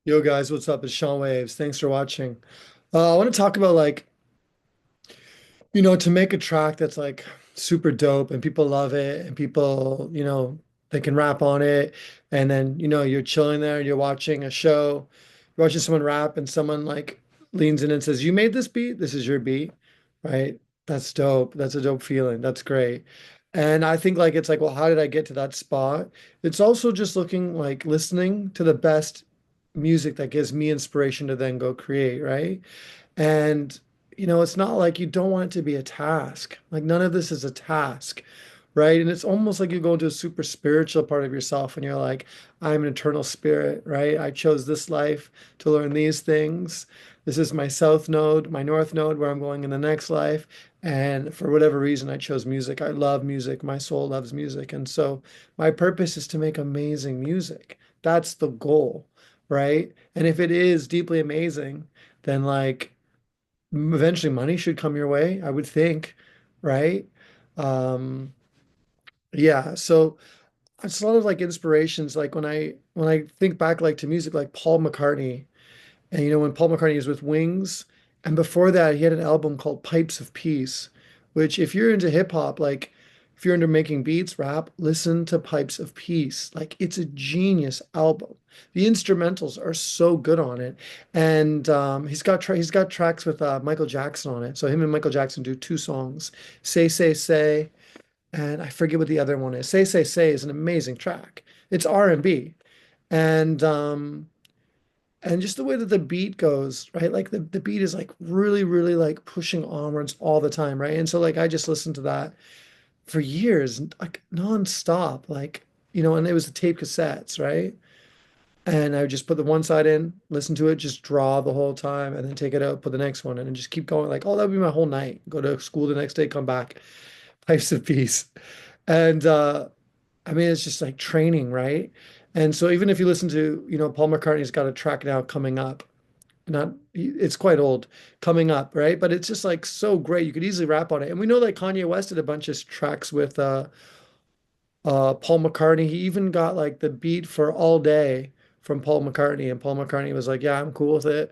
Yo guys, what's up? It's Sean Waves. Thanks for watching. I want to talk about to make a track that's like super dope and people love it and people, they can rap on it. And then, you're chilling there, you're watching a show, you're watching someone rap and someone like leans in and says, "You made this beat? This is your beat." Right? That's dope. That's a dope feeling. That's great. And I think like it's like, well, how did I get to that spot? It's also just looking like listening to the best music that gives me inspiration to then go create, right? And it's not like you don't want it to be a task. Like none of this is a task, right? And it's almost like you go into a super spiritual part of yourself and you're like, I'm an eternal spirit, right? I chose this life to learn these things. This is my south node, my north node, where I'm going in the next life. And for whatever reason, I chose music. I love music. My soul loves music. And so my purpose is to make amazing music. That's the goal, right? And if it is deeply amazing, then like eventually money should come your way, I would think, right? Um, yeah, so it's a lot of like inspirations. Like when I think back like to music, like Paul McCartney, and when Paul McCartney was with Wings, and before that he had an album called Pipes of Peace, which if you're into hip hop, like if you're into making beats, rap, listen to Pipes of Peace. Like it's a genius album. The instrumentals are so good on it, and he's got tracks with Michael Jackson on it. So him and Michael Jackson do two songs, Say, and I forget what the other one is. Say is an amazing track. It's R&B, and and just the way that the beat goes, right? Like the beat is like really, really like pushing onwards all the time, right? And so like I just listened to that for years, like nonstop, like and it was the tape cassettes, right? And I would just put the one side in, listen to it, just draw the whole time, and then take it out, put the next one, and then just keep going. Like, oh, that would be my whole night. Go to school the next day, come back, pipes of peace. And I mean, it's just like training, right? And so even if you listen to, Paul McCartney's got a track now coming up, not it's quite old, coming up, right? But it's just like so great. You could easily rap on it. And we know that Kanye West did a bunch of tracks with Paul McCartney. He even got like the beat for All Day from Paul McCartney, and Paul McCartney was like, "Yeah, I'm cool with it."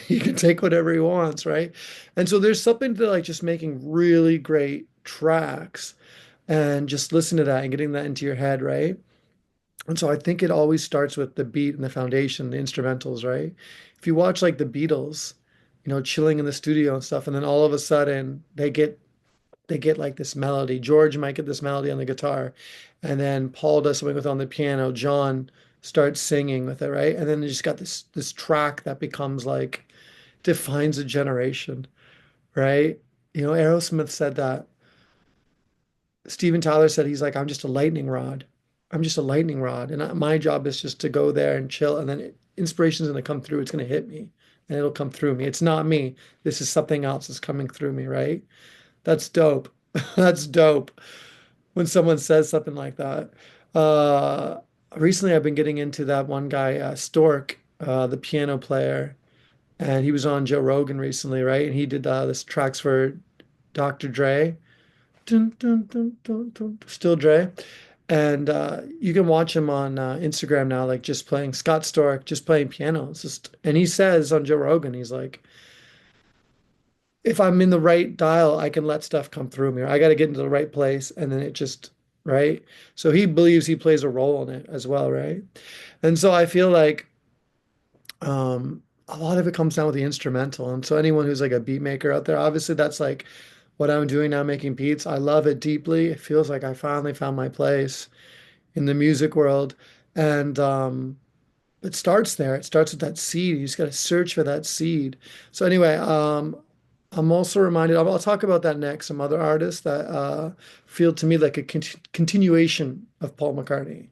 He can take whatever he wants, right? And so there's something to like just making really great tracks and just listen to that and getting that into your head, right? And so I think it always starts with the beat and the foundation, the instrumentals, right? If you watch like the Beatles, chilling in the studio and stuff, and then all of a sudden they get like this melody. George might get this melody on the guitar, and then Paul does something with it on the piano. John starts singing with it, right? And then you just got this track that becomes like defines a generation, right? Aerosmith said that. Steven Tyler said he's like, I'm just a lightning rod. I'm just a lightning rod, and my job is just to go there and chill, and then inspiration's gonna come through. It's gonna hit me, and it'll come through me. It's not me. This is something else that's coming through me, right? That's dope. That's dope when someone says something like that. Uh, Recently, I've been getting into that one guy, Stork, the piano player, and he was on Joe Rogan recently, right? And he did this tracks for Dr. Dre, dun, dun, dun, dun, dun, Still Dre, and you can watch him on Instagram now, like just playing Scott Stork, just playing piano. It's just, and he says on Joe Rogan, he's like, if I'm in the right dial, I can let stuff come through me. Or I got to get into the right place, and then it just, right? So he believes he plays a role in it as well, right? And so I feel like a lot of it comes down with the instrumental. And so anyone who's like a beat maker out there, obviously that's like what I'm doing now, making beats. I love it deeply. It feels like I finally found my place in the music world. And it starts there. It starts with that seed. You just got to search for that seed. So anyway, I'm also reminded, I'll talk about that next, some other artists that feel to me like a continuation of Paul McCartney.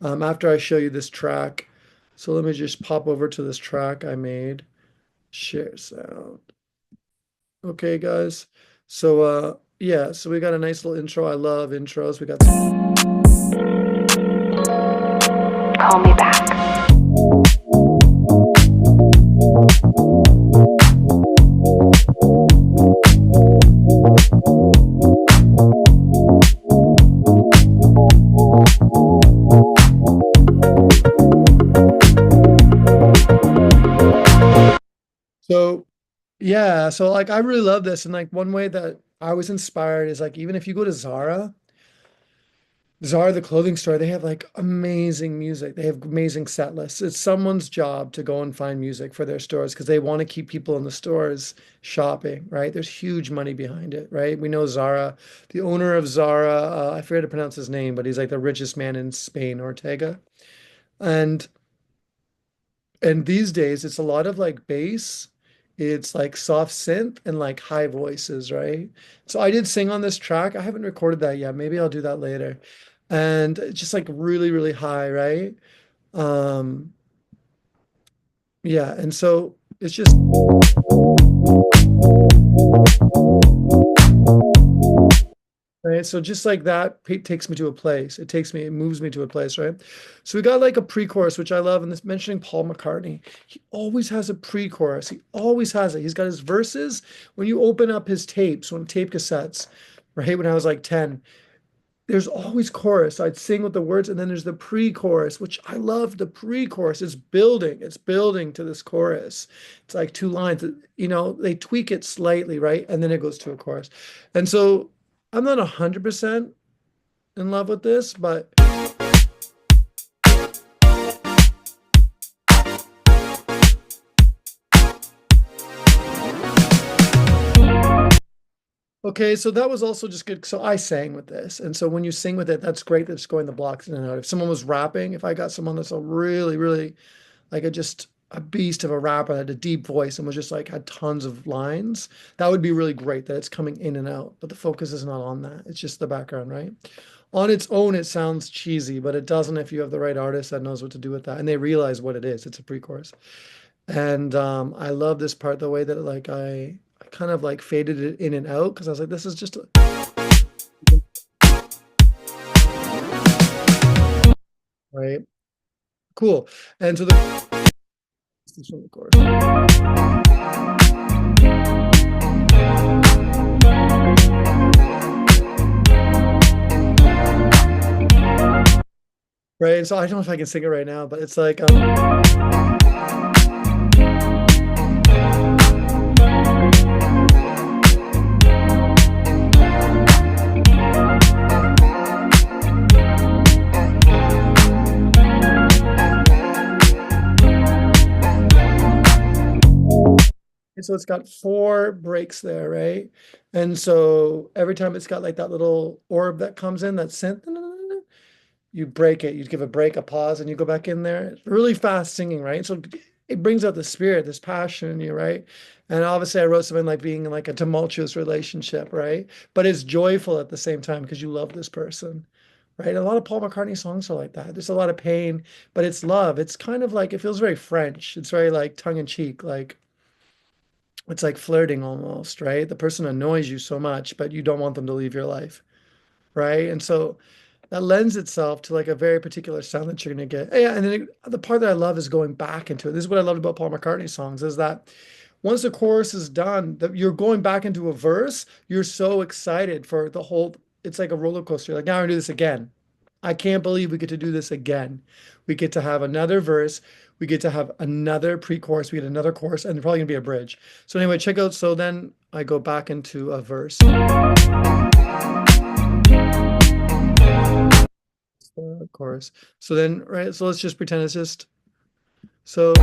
After I show you this track. So let me just pop over to this track I made. Share sound. Okay, guys. So yeah, so we got a nice little intro. I love intros. We got Call me back. So yeah, so like I really love this. And like one way that I was inspired is like even if you go to Zara, the clothing store, they have like amazing music. They have amazing set lists. It's someone's job to go and find music for their stores because they want to keep people in the stores shopping, right? There's huge money behind it, right? We know Zara, the owner of Zara, I forget to pronounce his name, but he's like the richest man in Spain, Ortega. And and these days it's a lot of like bass, it's like soft synth and like high voices, right? So I did sing on this track. I haven't recorded that yet. Maybe I'll do that later. And it's just like really, really high, right? Um, yeah, and so it's just right. So just like that takes me to a place. It moves me to a place, right? So we got like a pre-chorus, which I love. And this mentioning Paul McCartney, he always has a pre-chorus. He always has it. He's got his verses. When you open up his tapes, when tape cassettes, right? When I was like 10, there's always chorus. I'd sing with the words, and then there's the pre-chorus, which I love the pre-chorus. It's building to this chorus. It's like two lines, they tweak it slightly, right? And then it goes to a chorus. And so I'm not 100% in love with this, but okay, so that was also just good. So I sang with this. And so when you sing with it, that's great that it's going the blocks in and out. If someone was rapping, if I got someone that's a really, really like a beast of a rapper that had a deep voice and was just like had tons of lines, that would be really great that it's coming in and out. But the focus is not on that. It's just the background, right? On its own, it sounds cheesy, but it doesn't if you have the right artist that knows what to do with that and they realize what it is. It's a pre-chorus. And I love this part, the way that like I kind of like faded it in and out because I was like, this is just right, cool. And so this is from the chorus. Right. So I don't know if I can sing it right now, but it's like so it's got four breaks there, right? And so every time it's got like that little orb that comes in, that synth, you break it, you give a break, a pause, and you go back in there. It's really fast singing, right? So it brings out the spirit, this passion in you, right? And obviously I wrote something like being in like a tumultuous relationship, right? But it's joyful at the same time because you love this person, right? A lot of Paul McCartney songs are like that. There's a lot of pain, but it's love. It's kind of like, it feels very French. It's very like tongue in cheek, like it's like flirting almost, right? The person annoys you so much, but you don't want them to leave your life, right? And so that lends itself to like a very particular sound that you're going to get. Yeah, and then the part that I love is going back into it. This is what I loved about Paul McCartney songs is that once the chorus is done, that you're going back into a verse, you're so excited for the whole, it's like a roller coaster. Like now we're gonna do this again. I can't believe we get to do this again. We get to have another verse. We get to have another pre-chorus. We get another chorus, and there's probably gonna be a bridge. So anyway, check out. So then I go back into a verse. Chorus. So then, right, so let's just pretend it's just so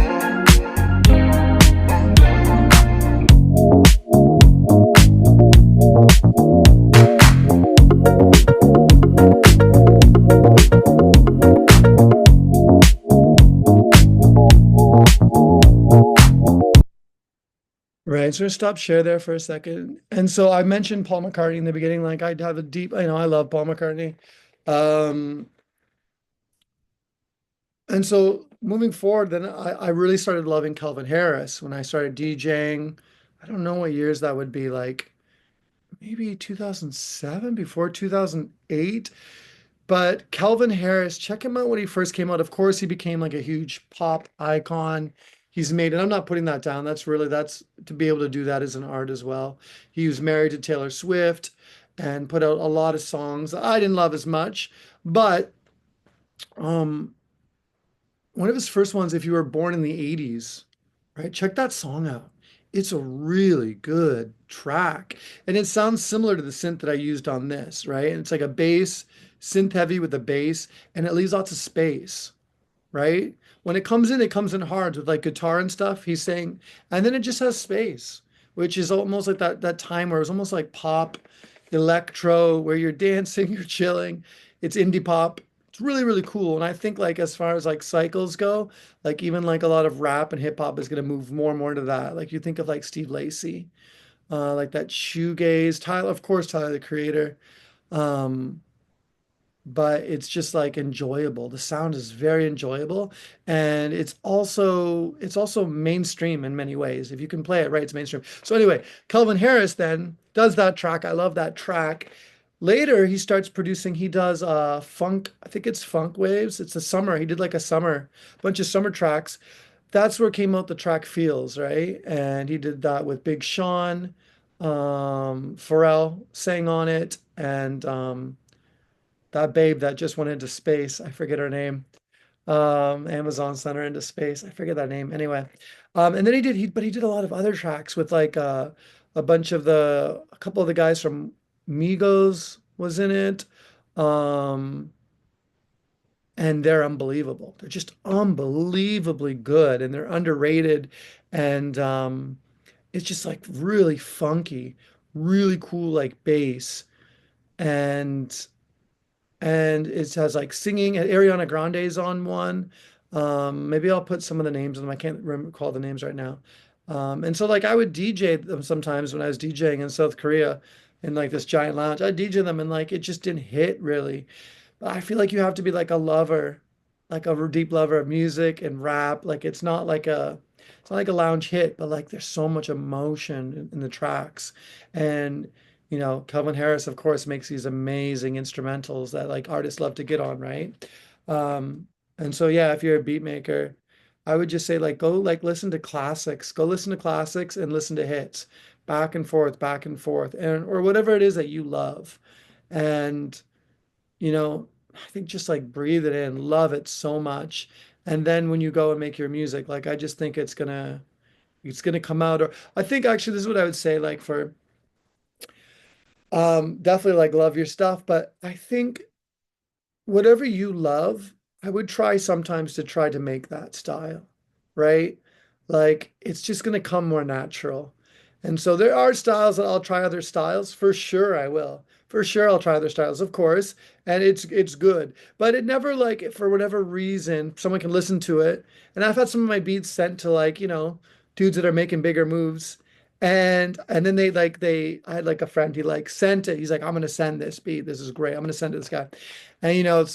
right. So stop share there for a second. And so I mentioned Paul McCartney in the beginning, like I'd have a deep, I love Paul McCartney. Um, And so moving forward, then I really started loving Calvin Harris when I started DJing. I don't know what years that would be, like maybe 2007, before 2008. But Calvin Harris, check him out when he first came out. Of course, he became like a huge pop icon. He's made, and I'm not putting that down. That's to be able to do that as an art as well. He was married to Taylor Swift and put out a lot of songs that I didn't love as much. But um one of his first ones, if you were born in the 80s, right? Check that song out. it's a really good track. And it sounds similar to the synth that I used on this, right? And it's like a bass, synth heavy with a bass, and it leaves lots of space, right? When it comes in hard with like guitar and stuff, he's saying, and then it just has space, which is almost like that time where it's almost like pop, electro, where you're dancing, you're chilling. It's indie pop. It's really, really cool. And I think like as far as like cycles go, like even like a lot of rap and hip hop is gonna move more and more into that. Like you think of like Steve Lacy, like that shoegaze, Tyler, of course, Tyler the Creator. Um, but it's just like enjoyable. The sound is very enjoyable, and it's also mainstream in many ways. If you can play it right, it's mainstream. So anyway, Calvin Harris then does that track. I love that track. Later, he starts producing, he does funk, I think it's Funk Waves. It's a summer. He did like a summer, bunch of summer tracks. That's where came out the track Feels, right? And he did that with Big Sean. Pharrell sang on it, and that babe that just went into space. I forget her name. Amazon sent her into space. I forget that name. Anyway, and then but he did a lot of other tracks with like a couple of the guys from Migos was in it. Um, and they're unbelievable. They're just unbelievably good, and they're underrated. And it's just like really funky, really cool, like bass. And it has like singing. Ariana Grande's on one. Maybe I'll put some of the names of them. I can't recall the names right now. And so like I would DJ them sometimes when I was DJing in South Korea in like this giant lounge. I DJ them and like it just didn't hit really. But I feel like you have to be like a lover, like a deep lover of music and rap. Like it's not like a lounge hit, but like there's so much emotion in the tracks. And Calvin Harris, of course, makes these amazing instrumentals that like artists love to get on, right? Um, and so yeah, if you're a beat maker, I would just say like go like listen to classics, go listen to classics and listen to hits, back and forth, and or whatever it is that you love. And I think just like breathe it in, love it so much. And then when you go and make your music, like I just think it's gonna come out. Or I think actually this is what I would say, like for definitely like love your stuff, but I think whatever you love, I would try sometimes to try to make that style, right? Like it's just going to come more natural. And so there are styles that I'll try other styles. For sure I will. For sure I'll try other styles, of course. And it's good. But it never like for whatever reason, someone can listen to it. And I've had some of my beats sent to like, dudes that are making bigger moves. And then I had like a friend, he like sent it. He's like, I'm gonna send this beat. This is great. I'm gonna send it to this guy. And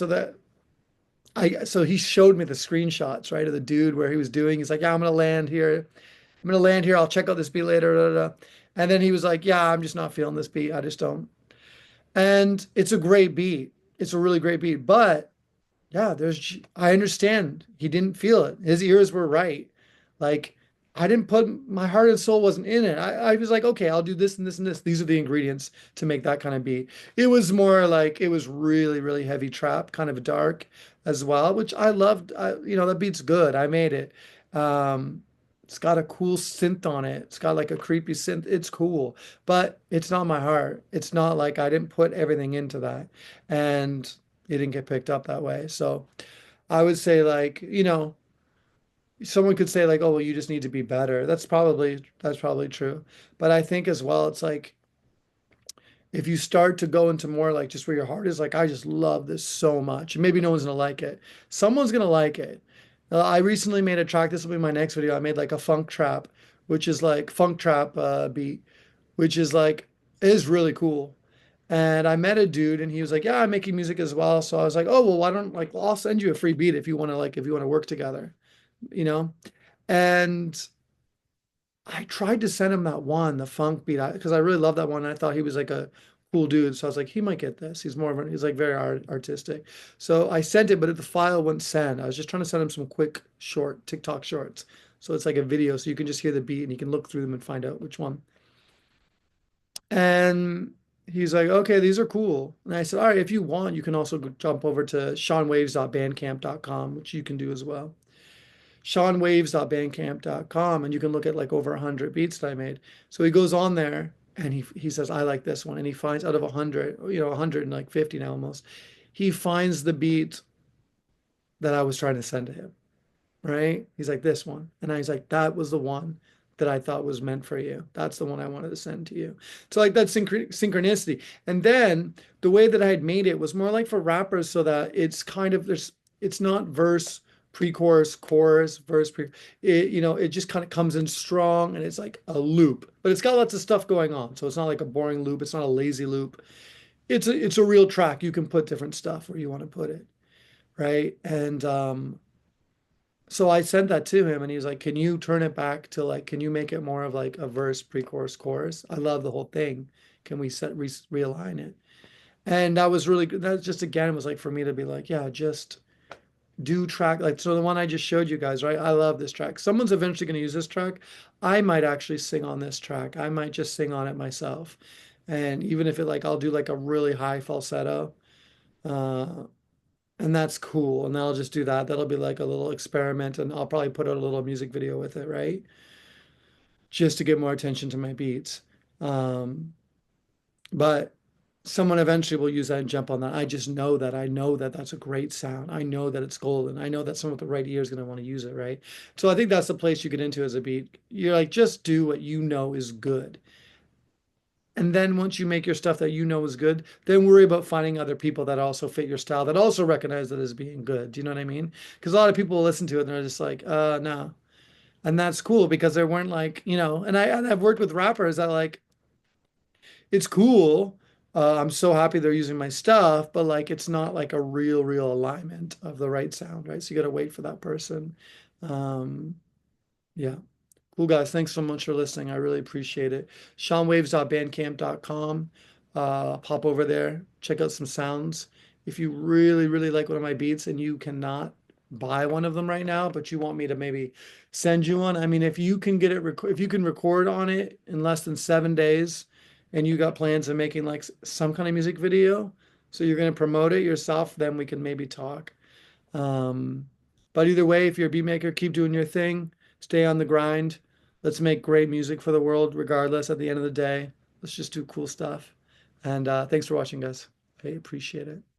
so he showed me the screenshots, right, of the dude where he was doing. He's like, yeah, I'm gonna land here. I'm gonna land here. I'll check out this beat later. Da, da, da. And then he was like, yeah, I'm just not feeling this beat. I just don't. And it's a great beat. It's a really great beat. But yeah, I understand he didn't feel it. His ears were right. Like I didn't put my heart and soul wasn't in it. I was like, okay, I'll do this and this and this. These are the ingredients to make that kind of beat. It was more like it was really, really heavy trap, kind of dark as well, which I loved. That beat's good. I made it. Um, it's got a cool synth on it. It's got like a creepy synth. It's cool, but it's not my heart. It's not like I didn't put everything into that. And it didn't get picked up that way. So I would say like, someone could say like, oh, well, you just need to be better. That's probably true. But I think as well, it's like if you start to go into more like just where your heart is, like, I just love this so much. And maybe no one's gonna like it. Someone's gonna like it. I recently made a track. This will be my next video. I made like a funk trap, which is like funk trap beat, which is really cool. And I met a dude and he was like, yeah, I'm making music as well. So I was like, oh, well, why don't like, well, I'll send you a free beat if you want to work together, you know? And I tried to send him that one, the funk beat, because I really love that one. And I thought he was like a cool dude. So I was like, he might get this. He's like very artistic. So I sent it, but the file wouldn't send. I was just trying to send him some quick short TikTok shorts. So it's like a video. So you can just hear the beat and you can look through them and find out which one. And he's like, okay, these are cool. And I said, all right, if you want, you can also jump over to seanwaves.bandcamp.com, which you can do as well. SeanWaves.bandcamp.com, and you can look at like over 100 beats that I made. So he goes on there and he says, I like this one. And he finds out of 100, 150 now almost, he finds the beat that I was trying to send to him, right? He's like, this one. And I was like, that was the one that I thought was meant for you. That's the one I wanted to send to you. So like that synchronicity. And then the way that I had made it was more like for rappers so that it's kind of it's not verse, pre-chorus, chorus, verse, pre it just kind of comes in strong and it's like a loop. But it's got lots of stuff going on. So it's not like a boring loop, it's not a lazy loop. It's a real track. You can put different stuff where you want to put it, right? And so I sent that to him and he was like, can you turn it back to like, can you make it more of like a verse, pre-chorus, chorus? I love the whole thing. Can we realign it? And that was really good. That just again was like for me to be like, yeah, just do track like so the one I just showed you guys, right? I love this track. Someone's eventually going to use this track. I might actually sing on this track. I might just sing on it myself. And even if it like I'll do like a really high falsetto. Uh, and that's cool. And I'll just do that. That'll be like a little experiment, and I'll probably put out a little music video with it, right? Just to get more attention to my beats. Um, but someone eventually will use that and jump on that. I just know that. I know that that's a great sound. I know that it's golden. I know that someone with the right ear is going to want to use it, right? So I think that's the place you get into as a beat. You're like, just do what you know is good. And then once you make your stuff that you know is good, then worry about finding other people that also fit your style, that also recognize it as being good. Do you know what I mean? Because a lot of people will listen to it and they're just like, no. And that's cool because they weren't like, and I've worked with rappers that like, it's cool. I'm so happy they're using my stuff, but like, it's not like a real alignment of the right sound, right? So you got to wait for that person. Um, yeah. Cool guys, thanks so much for listening. I really appreciate it. SeanWaves.bandcamp.com. Pop over there, check out some sounds. If you really like one of my beats and you cannot buy one of them right now, but you want me to maybe send you one, I mean, if you can get it, if you can record on it in less than 7 days, and you got plans of making like some kind of music video, so you're going to promote it yourself, then we can maybe talk. Um, but either way, if you're a beat maker, keep doing your thing, stay on the grind. Let's make great music for the world, regardless. At the end of the day, let's just do cool stuff. And thanks for watching, guys. I appreciate it.